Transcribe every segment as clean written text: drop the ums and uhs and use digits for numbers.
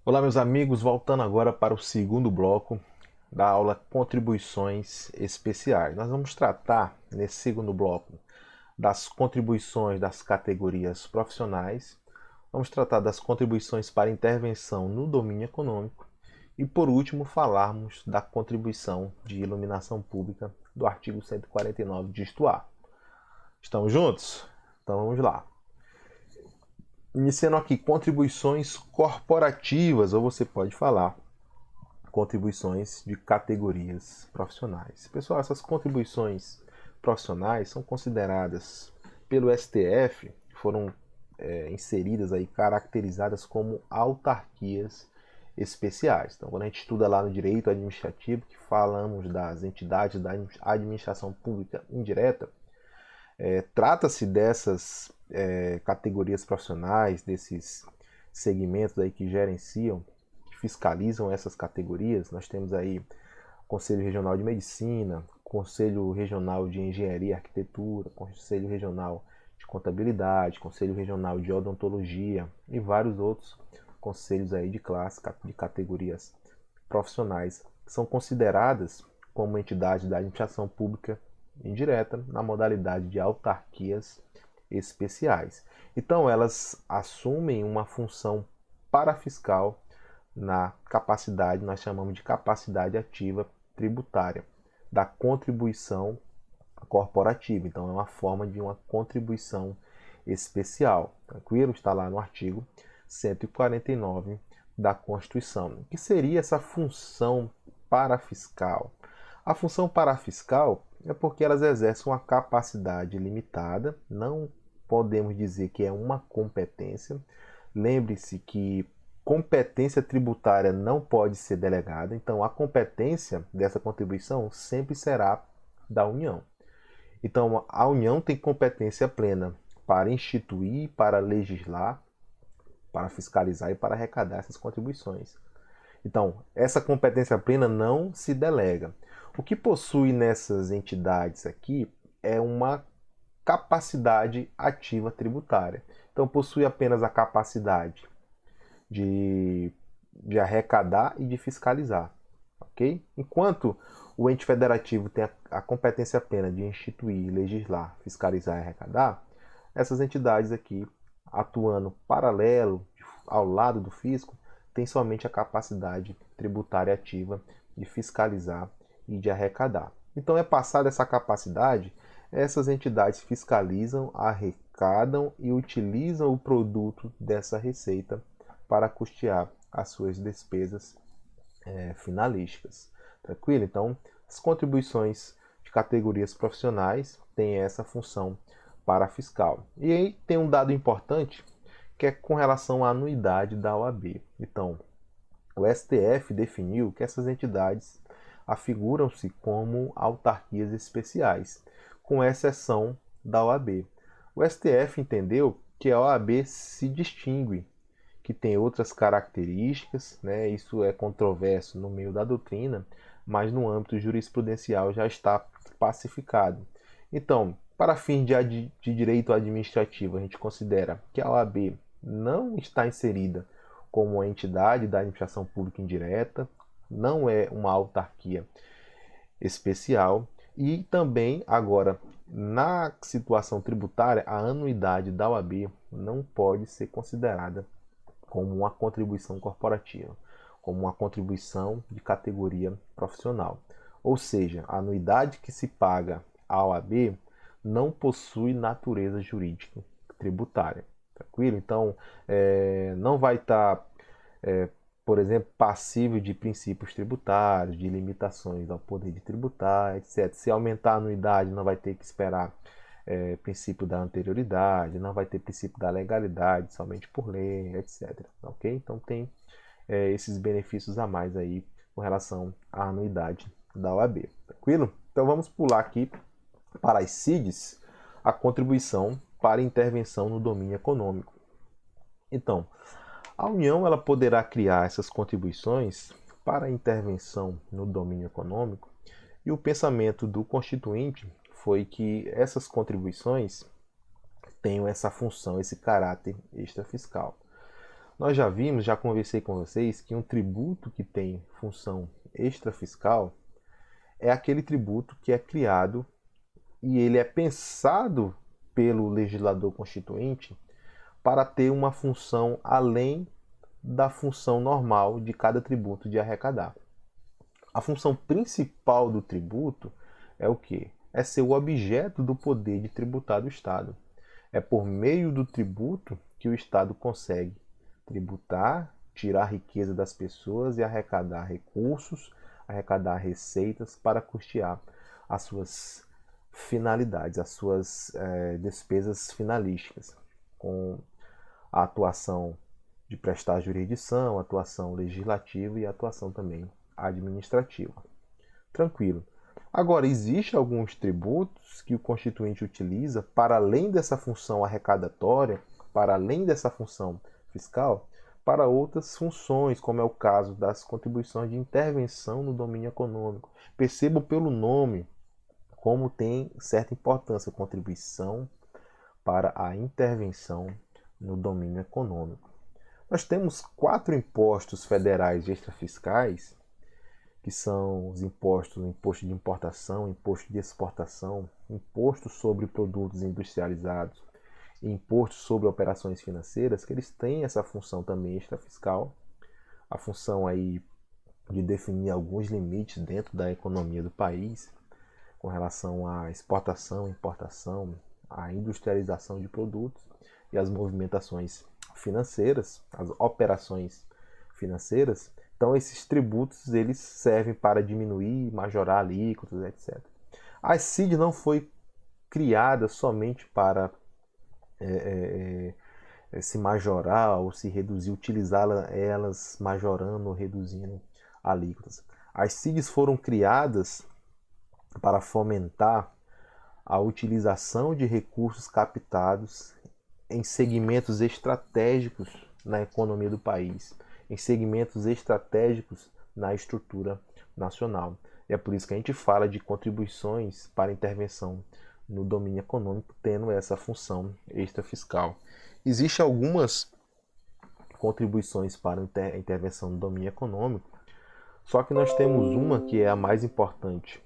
Olá, meus amigos, voltando agora para o segundo bloco da aula Contribuições Especiais. Nós vamos tratar, nesse segundo bloco, das contribuições das categorias profissionais, vamos tratar das contribuições para intervenção no domínio econômico e, por último, falarmos da contribuição de iluminação pública do artigo 149, dígito A. Estamos juntos? Então vamos lá. Iniciando aqui, contribuições corporativas, ou você pode falar contribuições de categorias profissionais. Pessoal, essas contribuições profissionais são consideradas pelo STF, foram inseridas aí, caracterizadas como autarquias especiais. Então, quando a gente estuda lá no direito administrativo, que falamos das entidades da administração pública indireta, trata-se dessas categorias profissionais, desses segmentos aí que gerenciam, que fiscalizam essas categorias. Nós temos aí Conselho Regional de Medicina, Conselho Regional de Engenharia e Arquitetura, Conselho Regional de Contabilidade, Conselho Regional de Odontologia e vários outros conselhos aí de classe, de categorias profissionais, que são consideradas como entidades da administração pública indireta na modalidade de autarquias especiais. Então, elas assumem uma função parafiscal na capacidade, nós chamamos de capacidade ativa tributária, da contribuição corporativa. Então, é uma forma de uma contribuição especial. Tranquilo? Está lá no artigo 149 da Constituição. O que seria essa função parafiscal? A função parafiscal é porque elas exercem uma capacidade limitada, não podemos dizer que é uma competência. Lembre-se que competência tributária não pode ser delegada, então a competência dessa contribuição sempre será da União. Então a União tem competência plena para instituir, para legislar, para fiscalizar e para arrecadar essas contribuições. Então, essa competência plena não se delega. O que possui nessas entidades aqui é uma capacidade ativa tributária. Então, possui apenas a capacidade de, de arrecadar e de fiscalizar. Ok? Enquanto o ente federativo tem a competência plena de instituir, legislar, fiscalizar e arrecadar, essas entidades aqui, atuando paralelo, ao lado do fisco, têm somente a capacidade tributária ativa de fiscalizar e de arrecadar. Então, é passada essa capacidade, essas entidades fiscalizam, arrecadam e utilizam o produto dessa receita para custear as suas despesas finalísticas. Tranquilo? Então, as contribuições de categorias profissionais têm essa função para fiscal. E aí tem um dado importante que é com relação à anuidade da OAB. Então, o STF definiu que essas entidades afiguram-se como autarquias especiais, com exceção da OAB. O STF entendeu que a OAB se distingue, que tem outras características, né? Isso é controverso no meio da doutrina, mas no âmbito jurisprudencial já está pacificado. Então, para fins de direito administrativo, a gente considera que a OAB não está inserida como uma entidade da administração pública indireta, não é uma autarquia especial e também agora na situação tributária a anuidade da OAB não pode ser considerada como uma contribuição corporativa, como uma contribuição de categoria profissional. Ou seja, a anuidade que se paga à OAB não possui natureza jurídica tributária. Tranquilo? Então, não vai estar, por exemplo, passível de princípios tributários, de limitações ao poder de tributar, etc. Se aumentar a anuidade, não vai ter que esperar princípio da anterioridade, não vai ter princípio da legalidade, somente por lei, etc. Ok? Então tem esses benefícios a mais aí com relação à anuidade da OAB. Tranquilo? Então vamos pular aqui para as CIDs, a contribuição para intervenção no domínio econômico. Então, a União ela poderá criar essas contribuições para a intervenção no domínio econômico e o pensamento do Constituinte foi que essas contribuições tenham essa função, esse caráter extrafiscal. Nós já vimos, já conversei com vocês, que um tributo que tem função extrafiscal é aquele tributo que é criado e ele é pensado pelo legislador constituinte para ter uma função além da função normal de cada tributo de arrecadar. A função principal do tributo é o quê? É ser o objeto do poder de tributar do Estado. É por meio do tributo que o Estado consegue tributar, tirar riqueza das pessoas e arrecadar recursos, arrecadar receitas para custear as suas finalidades, as suas despesas finalísticas, com a atuação de prestar jurisdição, atuação legislativa e atuação também administrativa. Tranquilo. Agora, existem alguns tributos que o Constituinte utiliza para além dessa função arrecadatória, para além dessa função fiscal, para outras funções, como é o caso das contribuições de intervenção no domínio econômico. Perceba pelo nome como tem certa importância a contribuição para a intervenção no domínio econômico. Nós temos 4 impostos federais extrafiscais, que são os impostos: imposto de importação, imposto de exportação, imposto sobre produtos industrializados e imposto sobre operações financeiras, que eles têm essa função também extrafiscal, a função aí de definir alguns limites dentro da economia do país com relação à exportação, importação, à industrialização de produtos e as movimentações financeiras, as operações financeiras. Então, esses tributos eles servem para diminuir, majorar alíquotas, etc. A CID não foi criada somente para se majorar ou se reduzir, utilizá-las majorando ou reduzindo alíquotas. As CIDs foram criadas para fomentar a utilização de recursos captados em segmentos estratégicos na economia do país, em segmentos estratégicos na estrutura nacional. E é por isso que a gente fala de contribuições para intervenção no domínio econômico, tendo essa função extrafiscal. Existem algumas contribuições para a intervenção no domínio econômico, só que nós temos uma que é a mais importante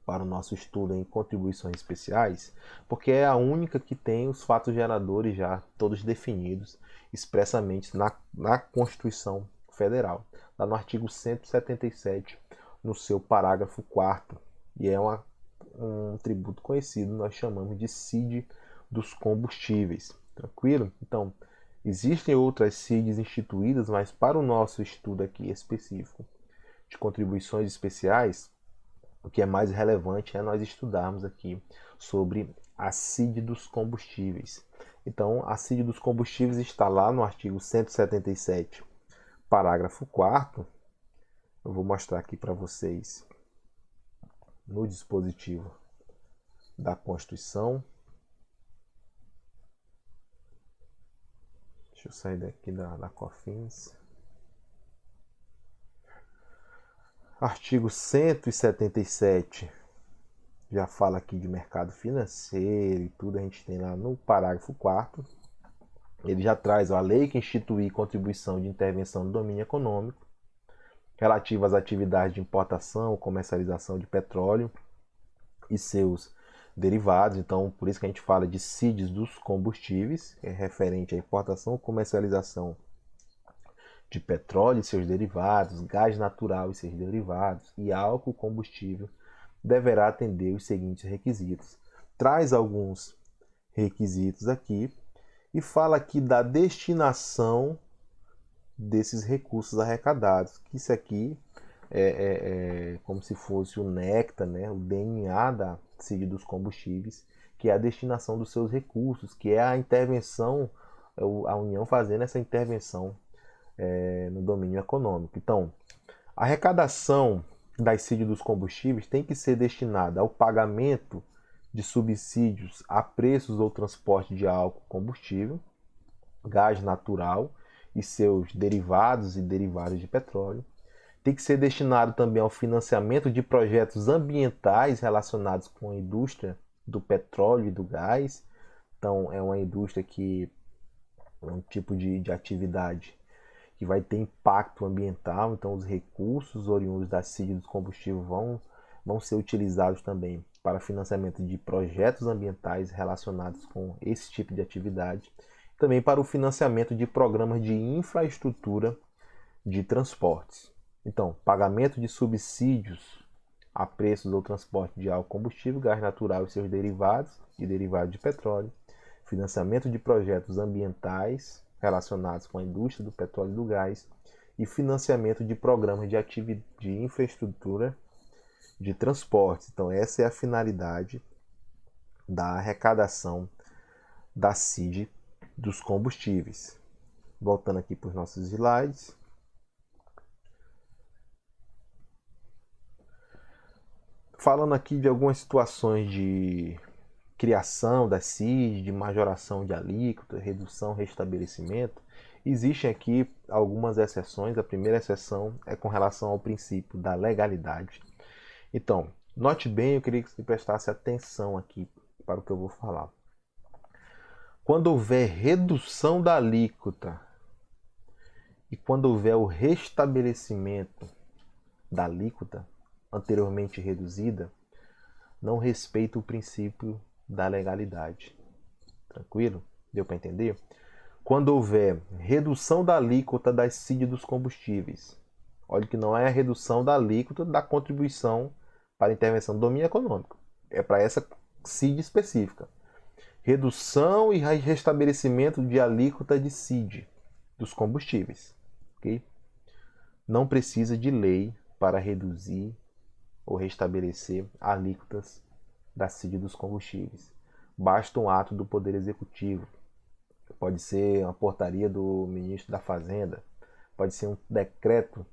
para o nosso estudo em contribuições especiais, porque é a única que tem os fatos geradores já todos definidos expressamente na Constituição Federal, lá no artigo 177, no seu parágrafo 4º, e é um tributo conhecido, nós chamamos de CID dos combustíveis. Tranquilo? Então, existem outras CIDs instituídas, mas para o nosso estudo aqui específico de contribuições especiais, o que é mais relevante é nós estudarmos aqui sobre a CID dos combustíveis. Então, a CID dos combustíveis está lá no artigo 177, parágrafo 4º. Eu vou mostrar aqui para vocês no dispositivo da Constituição. Deixa eu sair daqui da COFINS. Artigo 177 já fala aqui de mercado financeiro e tudo, a gente tem lá no parágrafo 4º. Ele já traz a lei que institui contribuição de intervenção no domínio econômico relativa às atividades de importação, comercialização de petróleo e seus derivados. Então, por isso que a gente fala de CIDs dos combustíveis, que é referente à importação, comercialização de petróleo e seus derivados, gás natural e seus derivados e álcool combustível, deverá atender os seguintes requisitos. Traz alguns requisitos aqui e fala aqui da destinação desses recursos arrecadados, que isso aqui é como se fosse o néctar, né, o DNA da CID dos combustíveis, que é a destinação dos seus recursos, que é a intervenção, a União fazendo essa intervenção no domínio econômico. Então, a arrecadação das CID dos combustíveis tem que ser destinada ao pagamento de subsídios a preços ou transporte de álcool combustível, gás natural e seus derivados e derivados de petróleo. Tem que ser destinado também ao financiamento de projetos ambientais relacionados com a indústria do petróleo e do gás. Então, é uma indústria que é um tipo de atividade que vai ter impacto ambiental, então os recursos oriundos da CID dos combustíveis vão ser utilizados também para financiamento de projetos ambientais relacionados com esse tipo de atividade, também para o financiamento de programas de infraestrutura de transportes. Então, pagamento de subsídios a preços do transporte de álcool combustível, gás natural e seus derivados e derivados de petróleo, financiamento de projetos ambientais relacionados com a indústria do petróleo e do gás e financiamento de programas de infraestrutura de transportes. Então, essa é a finalidade da arrecadação da CID dos combustíveis. Voltando aqui para os nossos slides. Falando aqui de algumas situações de criação da CID, de majoração de alíquota, redução, restabelecimento, existem aqui algumas exceções. A primeira exceção é com relação ao princípio da legalidade. Então, note bem, eu queria que você prestasse atenção aqui para o que eu vou falar. Quando houver redução da alíquota e quando houver o restabelecimento da alíquota anteriormente reduzida, não respeita o princípio da legalidade. Tranquilo? Deu para entender? Quando houver redução da alíquota da CID dos combustíveis, olha que não é a redução da alíquota da contribuição para intervenção do domínio econômico. É para essa CID específica. Redução e restabelecimento de alíquota de CID dos combustíveis. Okay? Não precisa de lei para reduzir ou restabelecer alíquotas da CID dos combustíveis. Basta um ato do Poder Executivo. Pode ser uma portaria do Ministro da Fazenda. Pode ser um decreto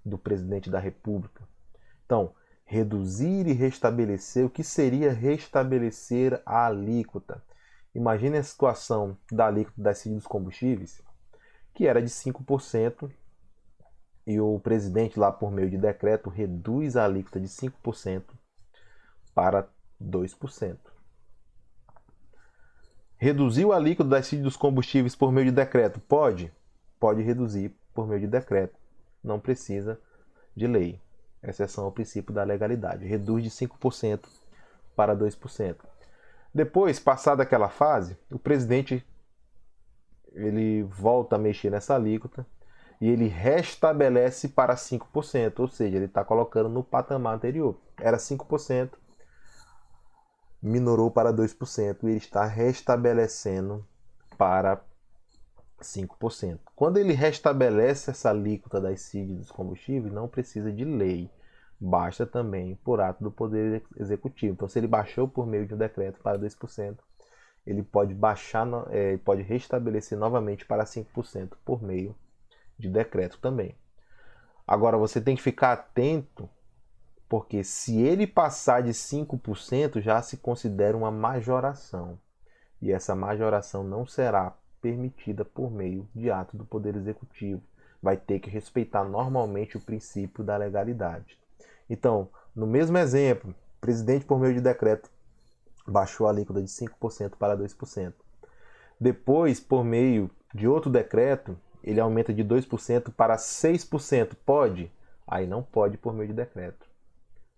do Presidente da República. Então, reduzir e restabelecer. O que seria restabelecer a alíquota? Imagine a situação da alíquota da CID dos combustíveis, que era de 5%, e o presidente lá por meio de decreto reduz a alíquota de 5% para 2%. Reduziu a alíquota da CID dos combustíveis por meio de decreto? Pode? Pode reduzir por meio de decreto. Não precisa de lei. Exceção ao princípio da legalidade. Reduz de 5% para 2%. Depois, passada aquela fase, o presidente ele volta a mexer nessa alíquota e ele restabelece para 5%, ou seja, ele está colocando no patamar anterior. Era 5%, minorou para 2% e ele está restabelecendo para 5%. Quando ele restabelece essa alíquota das CID dos combustíveis, não precisa de lei, basta também por ato do Poder Executivo. Então, se ele baixou por meio de um decreto para 2%, ele pode pode restabelecer novamente para 5% por meio de decreto também. Agora, você tem que ficar atento, porque se ele passar de 5%, já se considera uma majoração. E essa majoração não será permitida por meio de ato do Poder Executivo. Vai ter que respeitar normalmente o princípio da legalidade. Então, no mesmo exemplo, o presidente, por meio de decreto, baixou a alíquota de 5% para 2%. Depois, por meio de outro decreto, ele aumenta de 2% para 6%. Pode? Aí não pode por meio de decreto.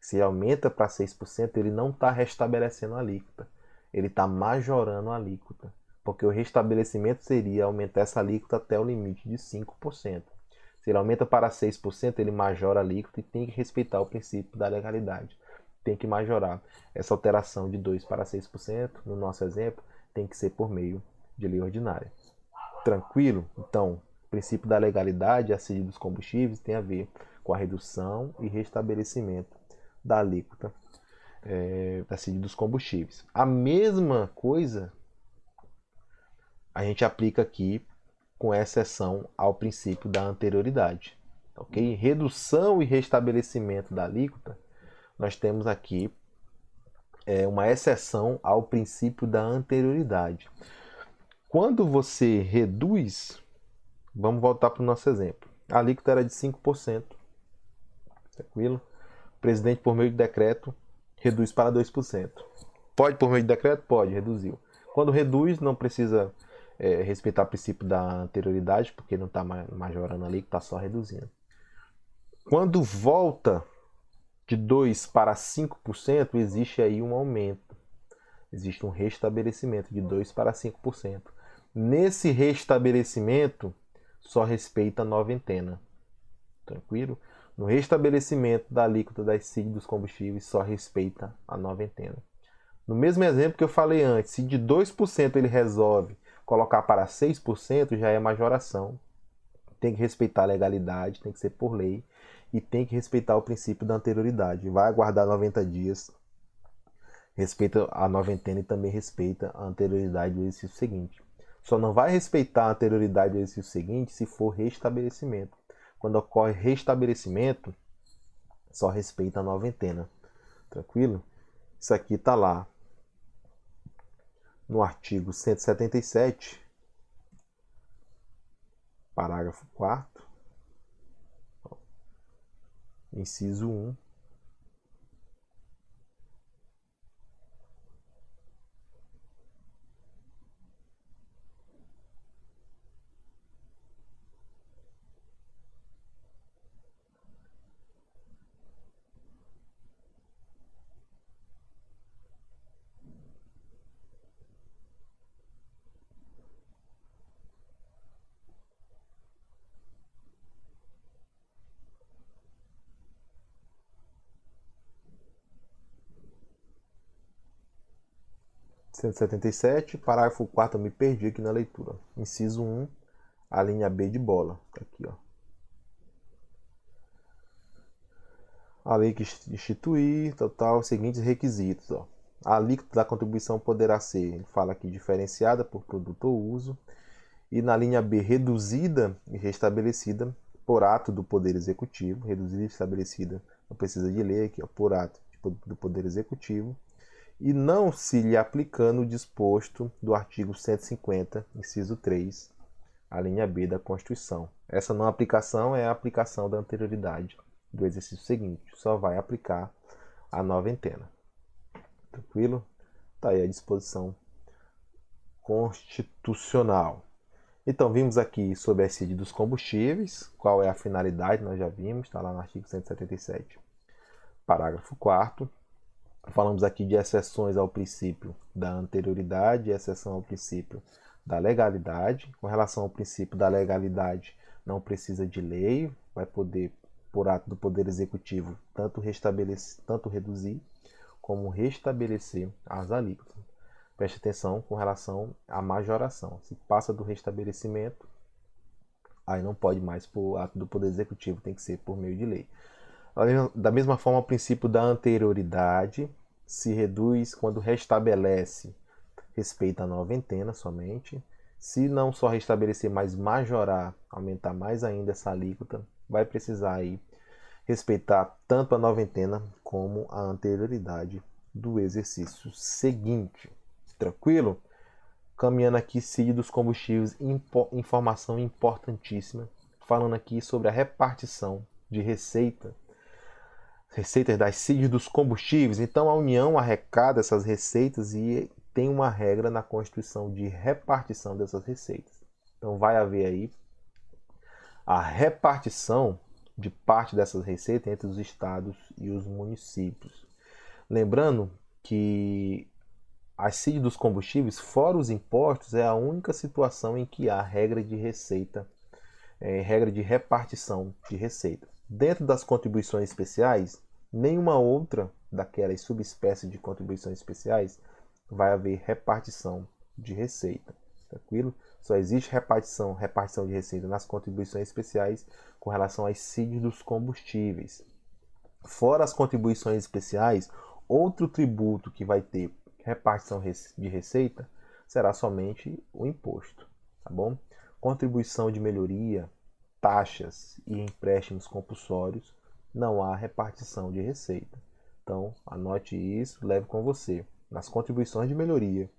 Se aumenta para 6%, ele não está restabelecendo a alíquota. Ele está majorando a alíquota. Porque o restabelecimento seria aumentar essa alíquota até o limite de 5%. Se ele aumenta para 6%, ele majora a alíquota e tem que respeitar o princípio da legalidade. Tem que majorar. Essa alteração de 2% para 6%, no nosso exemplo, tem que ser por meio de lei ordinária. Tranquilo? Então, o princípio da legalidade, a CID dos combustíveis, tem a ver com a redução e restabelecimento da alíquota da CID dos combustíveis. A mesma coisa a gente aplica aqui com exceção ao princípio da anterioridade. Ok? Redução e restabelecimento da alíquota, nós temos aqui uma exceção ao princípio da anterioridade. Quando você reduz, vamos voltar para o nosso exemplo. A alíquota era de 5%. Tranquilo? O presidente, por meio de decreto, reduz para 2%. Pode por meio de decreto? Pode, reduziu. Quando reduz, não precisa respeitar o princípio da anterioridade, porque não está majorando ali, está só reduzindo. Quando volta de 2 para 5%, existe aí um aumento. Existe um restabelecimento de 2 para 5%. Nesse restabelecimento, só respeita a noventena. Tranquilo? No restabelecimento da alíquota das CID dos combustíveis, só respeita a noventena. No mesmo exemplo que eu falei antes, se de 2% ele resolve colocar para 6%, já é majoração. Tem que respeitar a legalidade, tem que ser por lei e tem que respeitar o princípio da anterioridade. Vai aguardar 90 dias, respeita a noventena e também respeita a anterioridade do exercício seguinte. Só não vai respeitar a anterioridade do exercício seguinte se for restabelecimento. Quando ocorre restabelecimento, só respeita a noventena. Tranquilo? Isso aqui está lá no artigo 177, parágrafo 4º, inciso 1. Cento e setenta e sete, parágrafo 4º, eu me perdi aqui na leitura. Inciso 1, a linha B de bola. Tá aqui, ó. A lei que instituir, total, seguintes requisitos, ó. A alíquota da contribuição poderá ser, ele fala aqui, diferenciada por produto ou uso. E na linha B, reduzida e restabelecida por ato do Poder Executivo. Reduzida e estabelecida, não precisa de lei aqui, ó, por ato do Poder Executivo. E não se lhe aplicando o disposto do artigo 150, inciso 3, a linha B da Constituição. Essa não aplicação é a aplicação da anterioridade do exercício seguinte. Só vai aplicar a noventena. Tranquilo? Está aí a disposição constitucional. Então, vimos aqui sobre a CID dos combustíveis. Qual é a finalidade? Nós já vimos, está lá no artigo 177, parágrafo 4º. Falamos aqui de exceções ao princípio da anterioridade, exceção ao princípio da legalidade. Com relação ao princípio da legalidade, não precisa de lei, vai poder, por ato do Poder Executivo, tanto reduzir como restabelecer as alíquotas. Preste atenção com relação à majoração. Se passa do restabelecimento, aí não pode mais por ato do Poder Executivo, tem que ser por meio de lei. Da mesma forma, o princípio da anterioridade se reduz quando restabelece, respeita a noventena somente. Se não só restabelecer, mas majorar, aumentar mais ainda essa alíquota, vai precisar aí respeitar tanto a noventena como a anterioridade do exercício seguinte. Tranquilo? Caminhando aqui, CID dos combustíveis, informação importantíssima, falando aqui sobre a repartição de receitas das CID dos combustíveis. Então a União arrecada essas receitas e tem uma regra na Constituição de repartição dessas receitas. Então vai haver aí a repartição de parte dessas receitas entre os estados e os municípios. Lembrando que a CID dos combustíveis, fora os impostos, é a única situação em que há regra de receita, regra de repartição de receita. Dentro das contribuições especiais, nenhuma outra daquelas subespécies de contribuições especiais vai haver repartição de receita. Tranquilo? Só existe repartição de receita nas contribuições especiais com relação às CID dos combustíveis. Fora as contribuições especiais, outro tributo que vai ter repartição de receita será somente o imposto, tá bom? Contribuição de melhoria, taxas e empréstimos compulsórios, não há repartição de receita. Então, anote isso, leve com você. Nas contribuições de melhoria,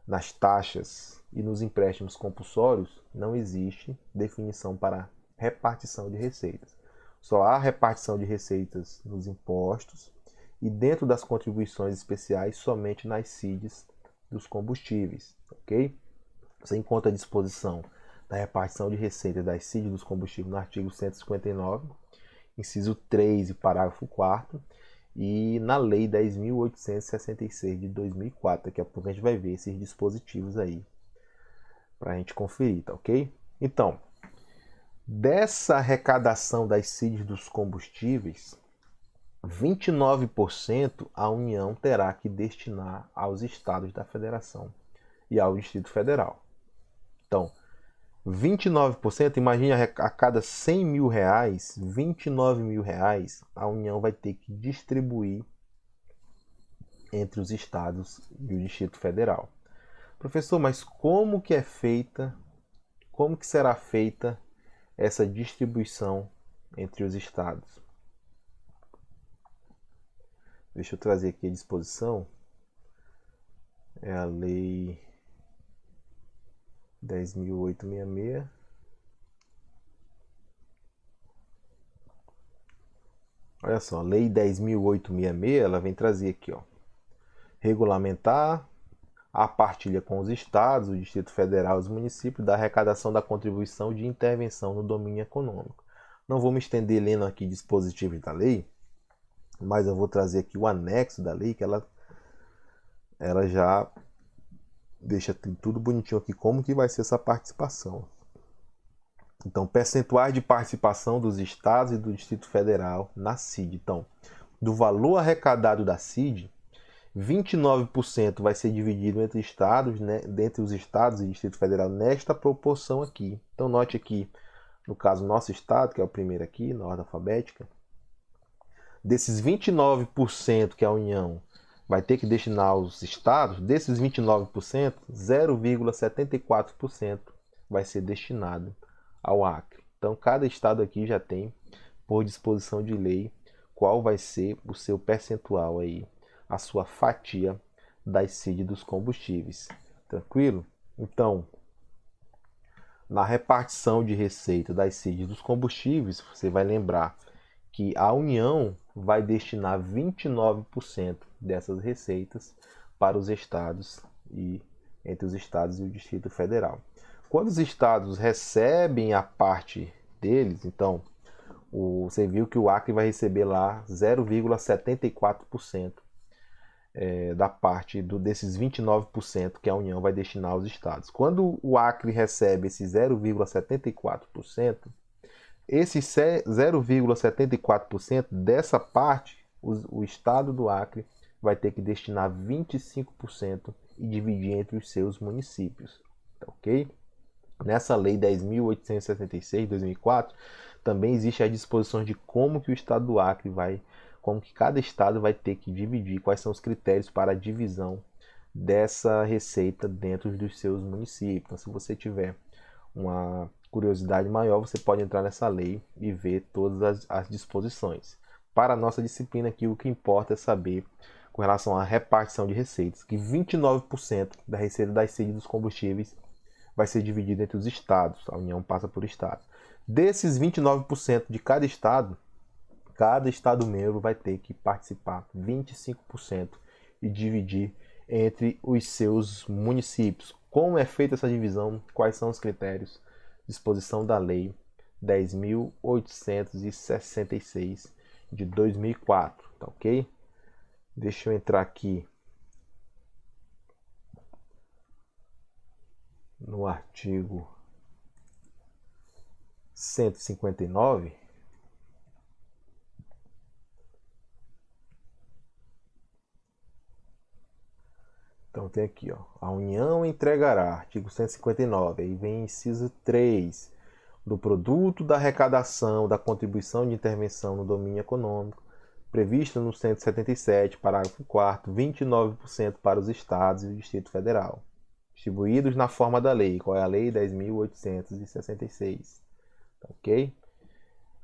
nas taxas e nos empréstimos compulsórios, não existe definição para repartição de receitas. Só há repartição de receitas nos impostos e dentro das contribuições especiais somente nas CIDs dos combustíveis, ok? Você encontra a disposição da repartição de receita das CID dos combustíveis no artigo 159, inciso 3 e parágrafo 4º, e na Lei 10.866 de 2004. Daqui a pouco a gente vai ver esses dispositivos aí para a gente conferir, tá ok? Então, dessa arrecadação das CIDs dos combustíveis, 29% a União terá que destinar aos estados da federação e ao Distrito Federal. Então, 29%, imagine a cada 100 mil reais, 29 mil reais, a União vai ter que distribuir entre os estados e o Distrito Federal. Professor, mas como que será feita essa distribuição entre os estados? Deixa eu trazer aqui a disposição. É a Lei 10.866. Olha só, a Lei 10.866, ela vem trazer aqui, ó, regulamentar a partilha com os estados, o Distrito Federal e os municípios da arrecadação da contribuição de intervenção no domínio econômico. Não vou me estender lendo aqui dispositivos da lei, mas eu vou trazer aqui o anexo da lei, que ela já deixa tudo bonitinho aqui, como que vai ser essa participação. Então, percentuais de participação dos estados e do Distrito Federal na CID. Então, do valor arrecadado da CID, 29% vai ser dividido entre estados, né, dentre os estados e Distrito Federal, nesta proporção aqui. Então, note aqui, no caso, nosso estado, que é o primeiro aqui, na ordem alfabética, desses 29% que a União vai ter que destinar aos estados, desses 29%, 0,74% vai ser destinado ao Acre. Então, cada estado aqui já tem, por disposição de lei, qual vai ser o seu percentual aí, a sua fatia das CID dos combustíveis. Tranquilo? Então, na repartição de receita das CID dos combustíveis, você vai lembrar que a União vai destinar 29% dessas receitas para os estados e entre os estados e o Distrito Federal. Quando os estados recebem a parte deles, então você viu que o Acre vai receber lá 0,74% da parte desses 29% que a União vai destinar aos estados. Quando o Acre recebe esse 0,74%, esse 0,74% dessa parte, o estado do Acre vai ter que destinar 25% e dividir entre os seus municípios. Tá, ok? Nessa lei 10.866 de 2004, também existe as disposições de como que o estado do Acre como que cada estado vai ter que dividir, quais são os critérios para a divisão dessa receita dentro dos seus municípios. Então, se você tiver uma curiosidade maior, você pode entrar nessa lei e ver todas as disposições. Para a nossa disciplina aqui, o que importa é saber, com relação à repartição de receitas, que 29% da receita das CID dos combustíveis vai ser dividida entre os estados. A União passa por estados. Desses 29% de cada estado membro vai ter que participar 25% e dividir entre os seus municípios. Como é feita essa divisão? Quais são os critérios? Disposição da Lei 10.866 de 2004, tá ok? Deixa eu entrar aqui no artigo 159. Então tem aqui, ó, a União entregará, artigo 159, aí vem inciso 3, do produto da arrecadação da contribuição de intervenção no domínio econômico, previsto no 177, parágrafo 4º, 29% para os estados e o Distrito Federal, distribuídos na forma da lei. Qual é a lei? 10.866, tá, ok?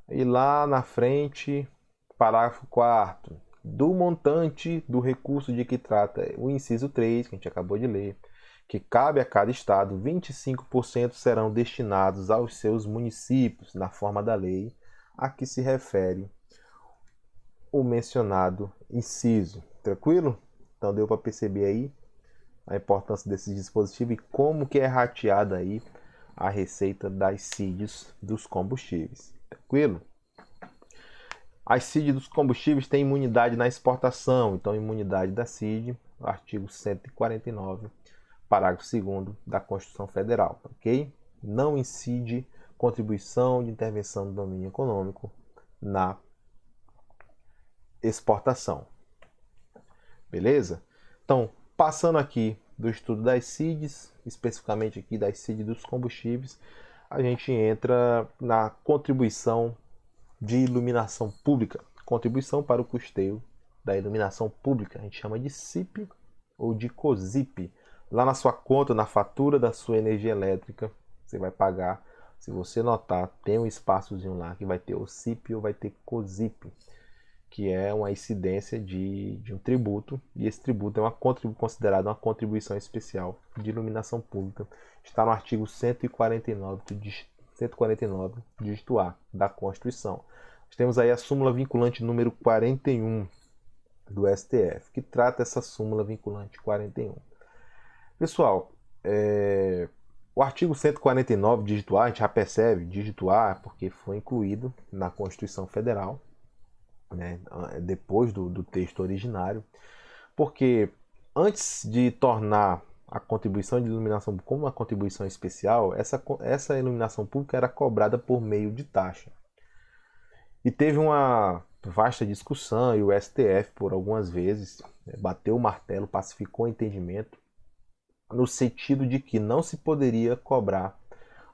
E lá na frente, parágrafo 4º, do montante do recurso de que trata o inciso 3, que a gente acabou de ler, que cabe a cada estado, 25% serão destinados aos seus municípios, na forma da lei a que se refere o mencionado inciso. Tranquilo? Então deu para perceber aí a importância desses dispositivos e como que é rateada aí a receita das CIDs dos combustíveis. Tranquilo? As CID dos combustíveis têm imunidade na exportação, então imunidade da CID, artigo 149, parágrafo 2º da Constituição Federal, ok? Não incide contribuição de intervenção do domínio econômico na exportação. Beleza? Então, passando aqui do estudo das CIDs, especificamente aqui das CIDs dos combustíveis, a gente entra na contribuição de iluminação pública, contribuição para o custeio da iluminação pública, a gente chama de CIP ou de COSIP. Lá na sua conta, na fatura da sua energia elétrica, você vai pagar, se você notar, tem um espaçozinho lá que vai ter o CIP ou vai ter COSIP, que é uma incidência de um tributo, e esse tributo é considerado uma contribuição especial de iluminação pública. Está no artigo 149, dígito A, da Constituição. Nós temos aí a súmula vinculante número 41 do STF, que trata essa súmula vinculante 41. Pessoal, o artigo 149, dígito A, a gente já percebe, dígito A, porque foi incluído na Constituição Federal, né, depois do texto originário, porque antes de tornar a contribuição de iluminação como uma contribuição especial, essa iluminação pública era cobrada por meio de taxa. E teve uma vasta discussão e o STF, por algumas vezes, bateu o martelo, pacificou o entendimento, no sentido de que não se poderia cobrar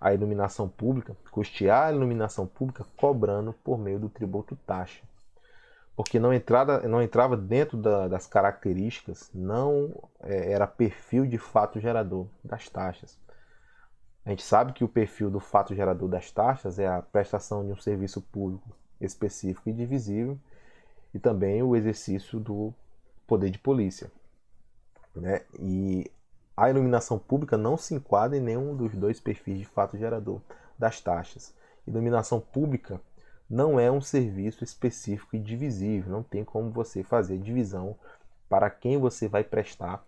a iluminação pública, custear a iluminação pública cobrando por meio do tributo taxa. Porque não entrava dentro das características, não era perfil de fato gerador das taxas. A gente sabe que o perfil do fato gerador das taxas é a prestação de um serviço público específico e divisível e também o exercício do poder de polícia, né? E a iluminação pública não se enquadra em nenhum dos dois perfis de fato gerador das taxas. Iluminação pública não é um serviço específico e divisível, não tem como você fazer divisão para quem você vai prestar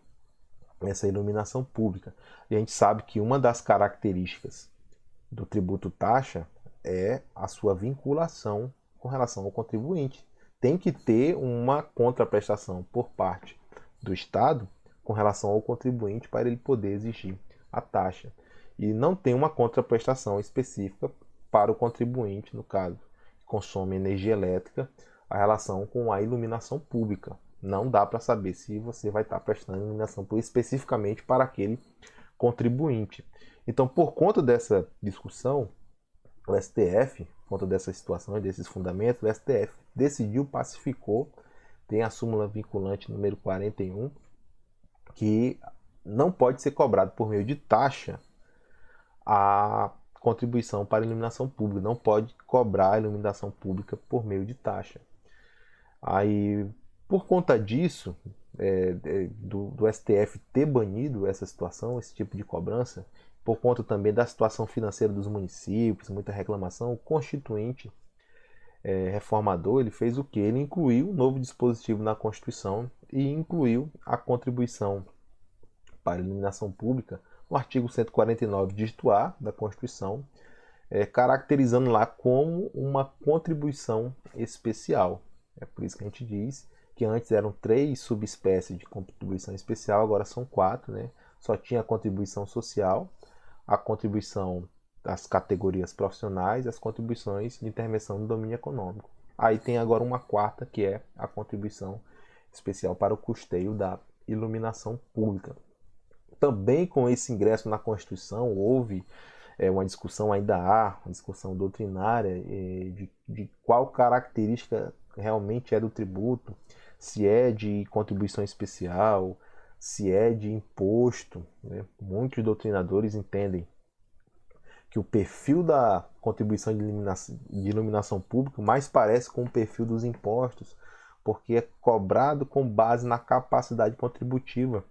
essa iluminação pública. E a gente sabe que uma das características do tributo taxa é a sua vinculação com relação ao contribuinte. Tem que ter uma contraprestação por parte do Estado com relação ao contribuinte para ele poder exigir a taxa. E não tem uma contraprestação específica para o contribuinte, no caso, que consome energia elétrica, a relação com a iluminação pública. Não dá para saber se você vai estar prestando iluminação pública especificamente para aquele contribuinte. Então, por conta dessa discussão, o STF, por conta dessa situação e desses fundamentos, o STF decidiu, pacificou, tem a súmula vinculante número 41, que não pode ser cobrado por meio de taxa a contribuição para a iluminação pública, não pode cobrar a iluminação pública por meio de taxa. Aí, por conta disso, do STF ter banido essa situação, esse tipo de cobrança, por conta também da situação financeira dos municípios, muita reclamação, o Constituinte reformador, ele fez o que? Ele incluiu um novo dispositivo na Constituição e incluiu a contribuição para a iluminação pública no artigo 149, dígito A da Constituição, caracterizando lá como uma contribuição especial. É por isso que a gente diz que antes eram 3 subespécies de contribuição especial, agora são 4, né? Só tinha a contribuição social, a contribuição das categorias profissionais e as contribuições de intervenção no domínio econômico. Aí tem agora uma quarta, que é a contribuição especial para o custeio da iluminação pública. Também com esse ingresso na Constituição, houve uma discussão, ainda há uma discussão doutrinária de qual característica realmente é do tributo, se é de contribuição especial, se é de imposto, né? Muitos doutrinadores entendem que o perfil da contribuição de iluminação pública mais parece com o perfil dos impostos, porque é cobrado com base na capacidade contributiva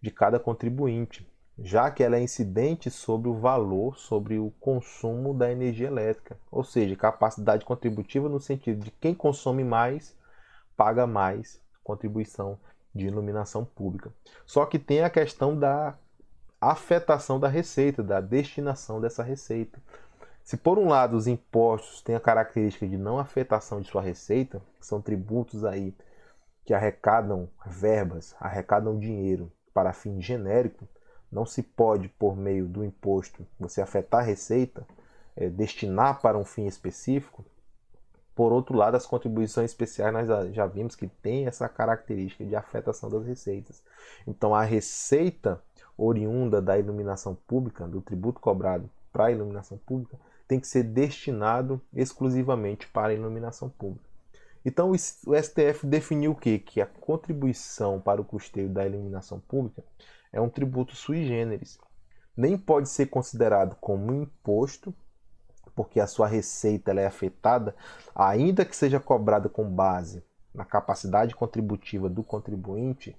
de cada contribuinte, já que ela é incidente sobre o valor, sobre o consumo da energia elétrica, ou seja, capacidade contributiva no sentido de quem consome mais, paga mais contribuição de iluminação pública. Só que tem a questão da afetação da receita, da destinação dessa receita. Se por um lado os impostos têm a característica de não afetação de sua receita, são tributos aí que arrecadam verbas, arrecadam dinheiro para fim genérico, não se pode, por meio do imposto, você afetar a receita, destinar para um fim específico. Por outro lado, as contribuições especiais nós já vimos que tem essa característica de afetação das receitas. Então, a receita oriunda da iluminação pública, do tributo cobrado para a iluminação pública, tem que ser destinado exclusivamente para a iluminação pública. Então, o STF definiu o quê? Que a contribuição para o custeio da iluminação pública é um tributo sui generis. Nem pode ser considerado como um imposto, porque a sua receita ela é afetada, ainda que seja cobrada com base na capacidade contributiva do contribuinte,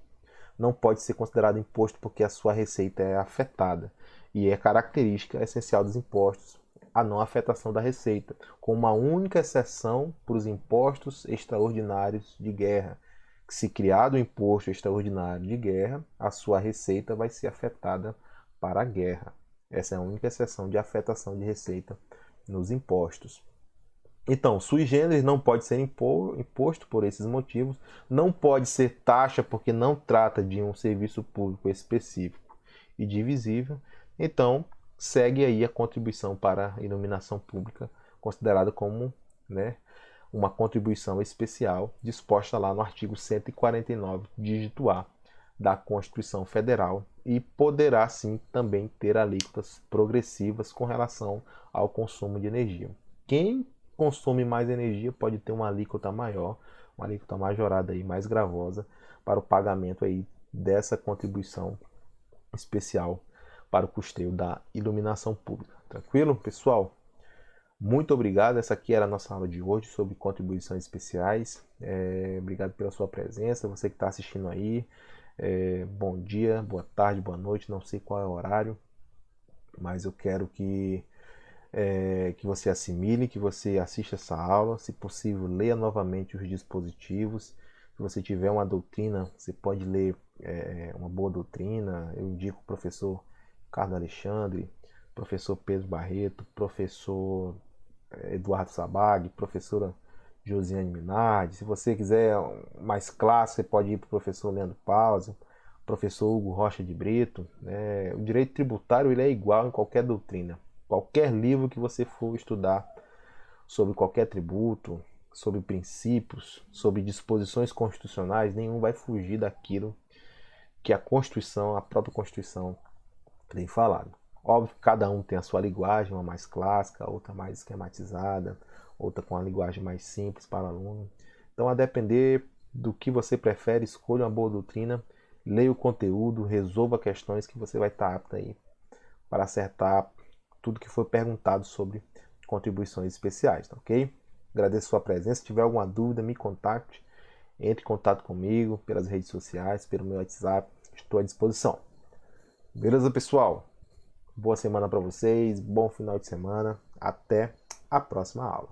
não pode ser considerado imposto porque a sua receita é afetada. E é característica essencial dos impostos a não afetação da receita, com uma única exceção para os impostos extraordinários de guerra. Que se criado o imposto extraordinário de guerra, a sua receita vai ser afetada para a guerra. Essa é a única exceção de afetação de receita nos impostos. Então, sui generis não pode ser imposto por esses motivos, não pode ser taxa porque não trata de um serviço público específico e divisível. Então, segue aí a contribuição para a iluminação pública, considerada como, né, uma contribuição especial disposta lá no artigo 149, dígito A, da Constituição Federal, e poderá sim também ter alíquotas progressivas com relação ao consumo de energia. Quem consome mais energia pode ter uma alíquota maior, uma alíquota majorada aí, mais gravosa, para o pagamento aí dessa contribuição especial para o custeio da iluminação pública. Tranquilo, pessoal? Muito obrigado. Essa aqui era a nossa aula de hoje sobre contribuições especiais. Obrigado pela sua presença. Você que está assistindo aí, bom dia, boa tarde, boa noite. Não sei qual é o horário, mas eu quero que você assimile, que você assista essa aula. Se possível, leia novamente os dispositivos. Se você tiver uma doutrina, você pode ler uma boa doutrina. Eu indico o professor Carlos Alexandre, professor Pedro Barreto, professor Eduardo Sabag, professora Josiane Minardi. Se você quiser mais clássico, você pode ir para o professor Leandro Pausa, professor Hugo Rocha de Brito. O direito tributário ele é igual em qualquer doutrina. Qualquer livro que você for estudar sobre qualquer tributo, sobre princípios, sobre disposições constitucionais, nenhum vai fugir daquilo que a Constituição, a própria Constituição, tem falado. Óbvio que cada um tem a sua linguagem, uma mais clássica, outra mais esquematizada, outra com uma linguagem mais simples para o aluno. Então, a depender do que você prefere, escolha uma boa doutrina, leia o conteúdo, resolva questões que você vai estar apto aí para acertar tudo que foi perguntado sobre contribuições especiais, tá ok? Agradeço a sua presença. Se tiver alguma dúvida, me contacte. Entre em contato comigo pelas redes sociais, pelo meu WhatsApp. Estou à disposição. Beleza, pessoal? Boa semana para vocês. Bom final de semana. Até a próxima aula.